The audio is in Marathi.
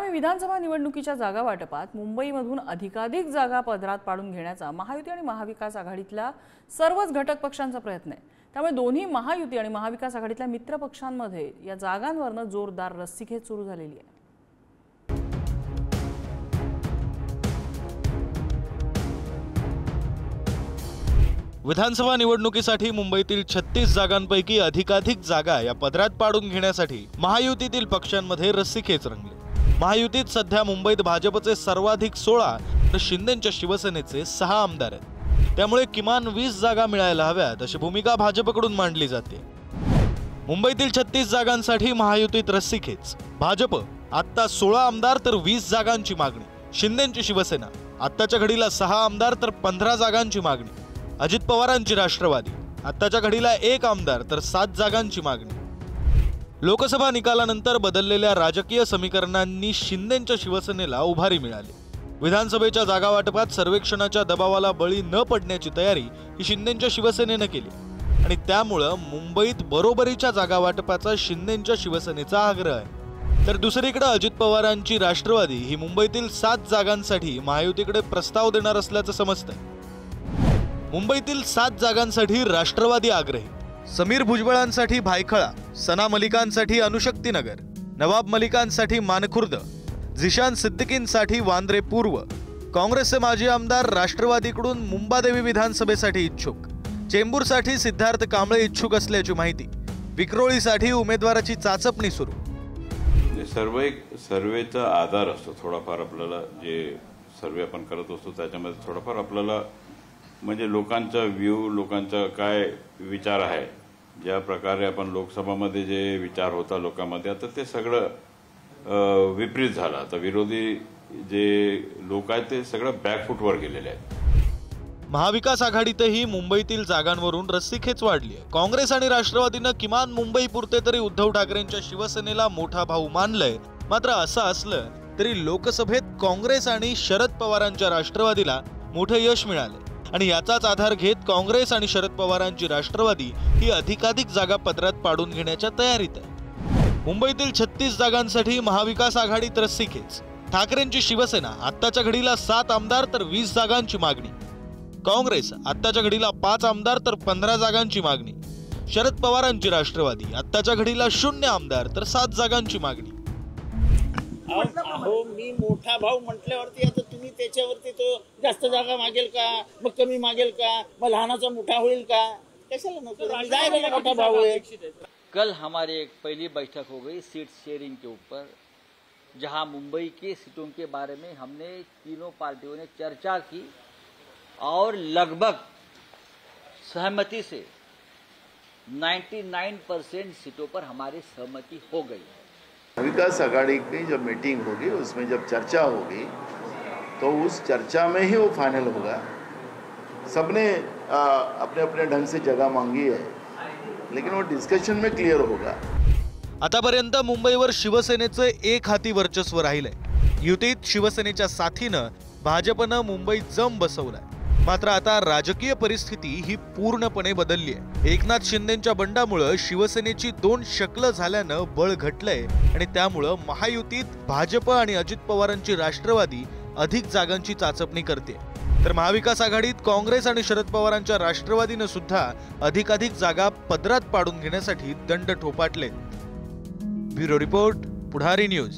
आगामी विधानसभा निवडणुकीच्या जागा वाटपात मुंबईमधून अधिकाधिक जागा पदरात पाडून घेण्याचा महायुती आणि महाविकास आघाडीतल्या सर्वच घटक पक्षांचा प्रयत्न आहे। त्यामुळे दोन्ही महायुती आणि महाविकास आघाडीतल्या मित्र पक्षांमध्ये या जागांवरनं जोरदार रस्सीखेच सुरू झालेली आहे। विधानसभा निवडणुकीसाठी मुंबईतील 36 जागांपैकी अधिकाधिक जागा या पदरात पाडून घेण्यासाठी महायुतीतील पक्षांमध्ये रस्सीखेच रंगली। महायुतीत सध्या मुंबईत भाजपचे सर्वाधिक 16 तर शिंदेंच्या शिवसेनेचे 6 आमदार आहेत। त्यामुळे किमान 20 जागा मिळायला हव्यात अशी भूमिका भाजपकडून मांडली जाते। मुंबईतील 36 जागांसाठी महायुतीत रस्सीखेच। भाजप आता 16 आमदार तर 20 जागांची मागणी। शिंदेंची शिवसेना आत्ताच्या घडीला 6 आमदार तर 15 जागांची मागणी। अजित पवारांची राष्ट्रवादी आत्ताच्या घडीला 1 आमदार तर 7 जागांची मागणी। लोकसभा निकालानंतर बदललेल्या राजकीय समीकरणांनी शिंदेंच्या शिवसेनेला उभारी मिळाली। विधानसभेच्या जागा वाटपात सर्वेक्षणाच्या दबावाला बळी न पडण्याची तयारी ही शिंदेंच्या शिवसेनेने केली आणि त्यामुळे मुंबईत बरोबरीच्या जागा वाटपाचा शिंदेंच्या शिवसेनेचा आग्रह आहे। तर दुसरीकडे अजित पवारांची राष्ट्रवादी ही मुंबईतील 7 जागांसाठी महायुतीकडे प्रस्ताव देणार असल्याचं समजतंय। मुंबईतील 7 जागांसाठी राष्ट्रवादी आग्रही। समीर भुजबळांसाठी भायखळा, सना मलिकांसाठी अनुशक्तीनगर, नवाब मलिकांसाठी मानखुर्द, झिशान सिद्दीकींसाठी वांद्रे पूर्व, काँग्रेसचे माजी आमदार राष्ट्रवादीकडून मुंबादेवी विधानसभेसाठी इच्छुक, चेंबूरसाठी सिद्धार्थ कांबळे इच्छुक असल्याची माहिती। विक्रोळीसाठी उमेदवाराची चाचपणी सुरू। सर्वेचा आधार असतो थोडाफार आपल्याला, जे सर्वे आपण करत असतो त्याच्यामध्ये थोडाफार आपल्याला म्हणजे लोकांचा व्ह्यू, लोकांचा काय विचार आहे, ज्या प्रकारे आपण लोकसभामध्ये जे विचार होता लोकांमध्ये आता ते सगळं विपरीत झालं। आता विरोधी जे लोक आहेत ते सगळं बॅकफुटवर गेलेले आहेत। महाविकास आघाडीतही मुंबईतील जागांवरून रस्सीखेच वाढली आहे। काँग्रेस आणि राष्ट्रवादीनं किमान मुंबई पुरते तरी उद्धव ठाकरेंच्या शिवसेनेला मोठा भाऊ मानलंय। मात्र असं असलं तरी लोकसभेत काँग्रेस आणि शरद पवारांच्या राष्ट्रवादीला मोठं यश मिळालं आणि याचाच आधार घेत काँग्रेस आणि शरद पवारांची राष्ट्रवादी ही अधिकाधिक जागा पदरात पाडून घेण्याच्या तयारीत आहे। मुंबईतील 36 जागांसाठी महाविकास आघाडीत रस्सीखेच। ठाकरेंची शिवसेना आत्ताच्या घडीला 7 आमदार तर 20 जागांची मागणी। काँग्रेस आत्ताच्या घडीला 5 आमदार तर 15 जागांची मागणी। शरद पवारांची राष्ट्रवादी आत्ताच्या घडीला 0 आमदार तर 7 जागांची मागणी। अहो मी मोठा भाऊ म्हटल्यावरती आता तुम्ही त्याच्यावरती तो जास्त जागा मागेल का, मग कमी मागेल का, मग लहानाचा मोठा होईल का, कशाला नको, जाएगा मोठा भाऊ है। कल हमारी एक पहली बैठक हो गई सीट शेयरिंग के ऊपर, जहां मुंबई की सीटों के बारे में हमने तीनों पार्टियों ने चर्चा की और लगभग सहमति से 99% सीटों पर हमारी सहमति हो गई। विकास आघाड़ी की जब मीटिंग होगी उसमें जब चर्चा होगी तो उस चर्चा में ही वो फाइनल होगा। सबने अपने अपने ढंग से जगह मांगी है, लेकिन वो डिस्कशन में क्लियर होगा। आतापर्यंत मुंबईवर शिवसेनेचं एक हाती वर्चस्व राहिलंय। युतीत शिवसेनेच्या साथीनं भाजपनं मुंबईत जम बसवलाय। मात्र आता राजकीय परिस्थिती ही पूर्णपणे बदलली आहे। एकनाथ शिंदेंच्या बंडामुळे शिवसेनेची 2 शकलं झाल्यानं बळ घटलंय आणि त्यामुळे महायुतीत भाजप आणि अजित पवारांची राष्ट्रवादी अधिक जागांची चाचपणी करते, तर महाविकास आघाडीत काँग्रेस आणि शरद पवारांच्या राष्ट्रवादीनं सुद्धा अधिकाधिक जागा पदरात पाडून घेण्यासाठी दंड ठोपाटले। ब्युरो रिपोर्ट, पुढारी न्यूज।